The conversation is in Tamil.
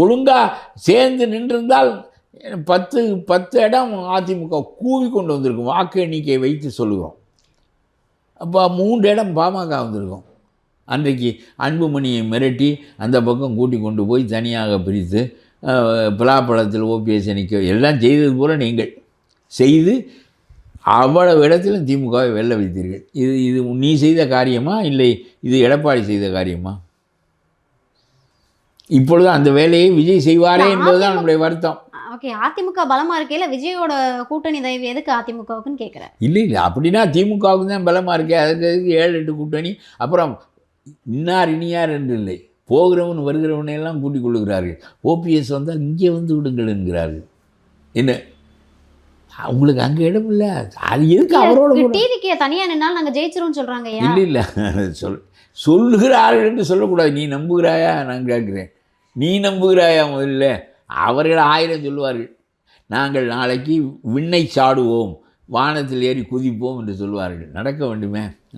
ஒழுங்காக சேர்ந்து நின்றிருந்தால் 10 இடம் அதிமுக கூவி கொண்டு வந்திருக்கும். வாக்கு எண்ணிக்கையை வைத்து சொல்லுகிறோம். அப்போ 3 இடம் பாமக வந்திருக்கும். அன்றைக்கு அன்புமணியை மிரட்டி அந்த பக்கம் கூட்டி கொண்டு போய் தனியாக பிரித்து பலாப்பழத்தில் ஓபிஎஸ் நிற்க எல்லாம் செய்தது போல் நீங்கள் செய்து அவ்வளவு இடத்திலும் திமுகவை வெல்ல வைத்தீர்கள். இது நீ செய்த காரியமா, இல்லை இது எடப்பாடி செய்த காரியமா? இப்பொழுது அந்த வேலையை விஜய் செய்வாரே என்பதுதான் நம்முடைய வருத்தம். ஓகே, அதிமுக பலமாக இருக்கையில் விஜயோட கூட்டணி தயவு எதுக்கு அதிமுகவுக்குன்னு கேட்குறேன். இல்லை அப்படின்னா திமுகவுக்கு தான் பலமாக இருக்கே, அதுக்கு 7-8 கூட்டணி. அப்புறம் இனியார் என்று இல்லை, போகிறவன் வருகிறவனையெல்லாம் கூட்டிக் கொள்ளுகிறார்கள். ஓபிஎஸ் வந்தால் இங்கே வந்து விடுங்கள் என்கிறார்கள். என்ன உங்களுக்கு அங்கே இடம் இல்லை, அது எதுக்கு அவரோட டிவிக்கு தனியாக நின்னால் நாங்கள் ஜெயிச்சிரும்னு சொல்கிறாங்க. இல்லை சொல்லுகிறார்கள் என்று சொல்லக்கூடாது. நீ நம்புகிறாயா நான் கேட்குறேன். நீ நம்புகிறாயா? முதல்ல அவர்கள் 1000 சொல்லுவார்கள். நாங்கள் நாளைக்கு விண்ணை சாடுவோம், வானத்தில் ஏறி குதிப்போம் என்று சொல்லுவார்கள். நடக்க வேண்டுமே.